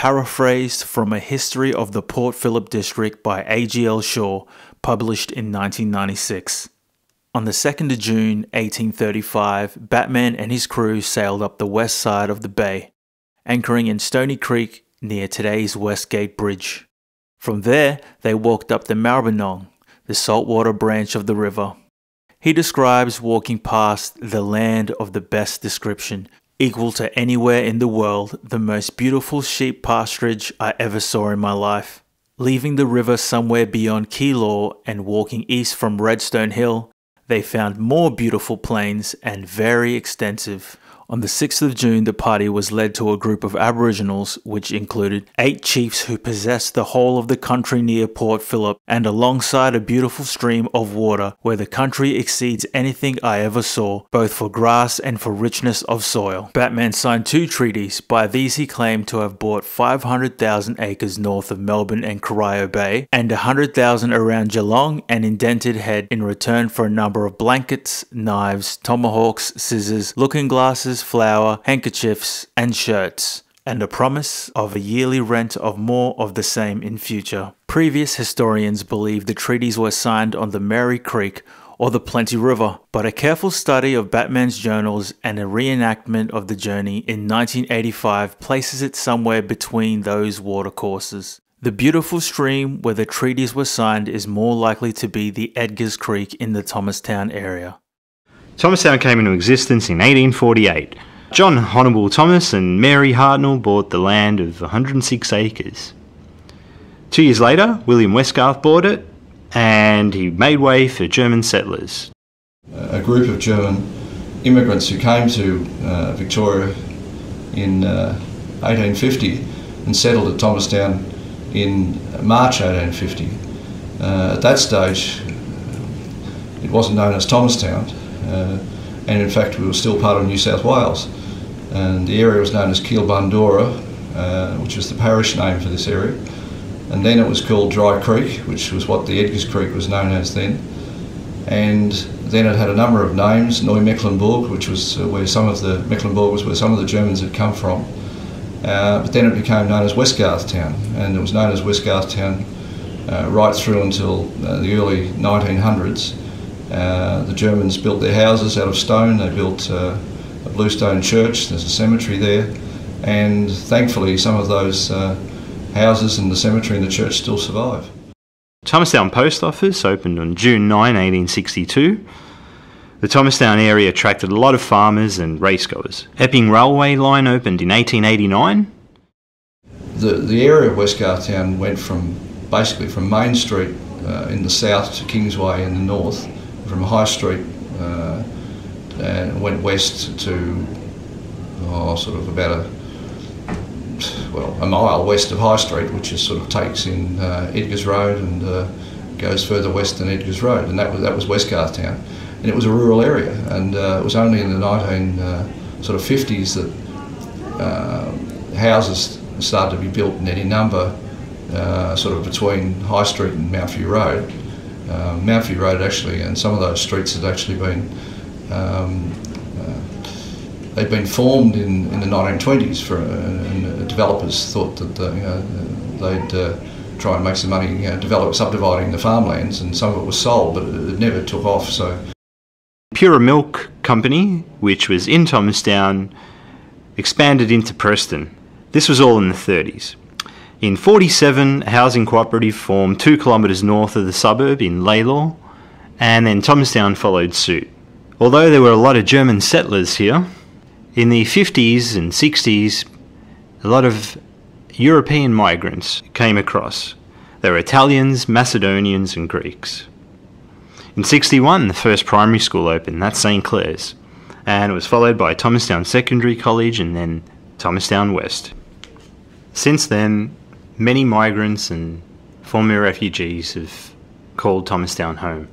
paraphrased from A History of the Port Phillip District by A.G.L. Shaw, published in 1996. On the 2nd of June 1835, Batman and his crew sailed up the west side of the bay, anchoring in Stony Creek near today's Westgate Bridge. From there, they walked up the Maribyrnong, the saltwater branch of the river. He describes walking past the land of the best description, equal to anywhere in the world, the most beautiful sheep pasturage I ever saw in my life. Leaving the river somewhere beyond Keilor and walking east from Redstone Hill, they found more beautiful plains and very extensive. On the 6th of June, the party was led to a group of Aboriginals, which included 8 chiefs who possessed the whole of the country near Port Phillip and alongside a beautiful stream of water where the country exceeds anything I ever saw, both for grass and for richness of soil. Batman signed 2 treaties. By these he claimed to have bought 500,000 acres north of Melbourne and Corio Bay and 100,000 around Geelong and Indented Head in return for a number of blankets, knives, tomahawks, scissors, looking glasses, flour, handkerchiefs and shirts, and a promise of a yearly rent of more of the same in future. Previous historians believe the treaties were signed on the Mary Creek or the Plenty River, but a careful study of Batman's journals and a reenactment of the journey in 1985 places it somewhere between those watercourses. The beautiful stream where the treaties were signed is more likely to be the Edgars Creek in the Thomastown area. Thomastown came into existence in 1848. John Honable Thomas and Mary Hartnell bought the land of 106 acres. 2 years later, William Westgarth bought it, and he made way for German settlers. A group of German immigrants who came to Victoria in 1850 and settled at Thomastown in March 1850. At that stage, it wasn't known as Thomastown. And in fact we were still part of New South Wales, and the area was known as Keilbundora, which was the parish name for this area, and then it was called Dry Creek, which was what the Edgars Creek was known as then, and then it had a number of names. Neu-Mecklenburg, which was where some of the Germans had come from, but then it became known as Westgarth Town, and it was known as Westgarth Town right through until the early 1900s. The Germans built their houses out of stone. They built a bluestone church. There's a cemetery there, and thankfully some of those houses and the cemetery and the church still survive. Thomastown Post Office opened on June 9, 1862. The Thomastown area attracted a lot of farmers and racegoers. Epping Railway Line opened in 1889. The area of Westgarth Town went basically from Main Street in the south to Kingsway in the north, from High Street, and went west to sort of about a mile west of High Street, which is sort of takes in Edgars Road and goes further west than Edgars Road, and that was Westgarth Town, and it was a rural area, and it was only in the 1950s that houses started to be built in any number, sort of between High Street and Mount View Road. Mount View Road actually, and some of those streets had actually been they'd been formed in the 1920s, and developers thought that they'd try and make some money, subdividing the farmlands, and some of it was sold, but it never took off. So, Pura Milk Company, which was in Thomastown, expanded into Preston. This was all in the 30s. In 1947, a housing cooperative formed 2 kilometres north of the suburb in Lalor, and then Thomastown followed suit. Although there were a lot of German settlers here, in the 50s and 60s, a lot of European migrants came across. There were Italians, Macedonians and Greeks. In 1961, the first primary school opened, that's St Clair's, and it was followed by Thomastown Secondary College and then Thomastown West. Since then, many migrants and former refugees have called Thomastown home.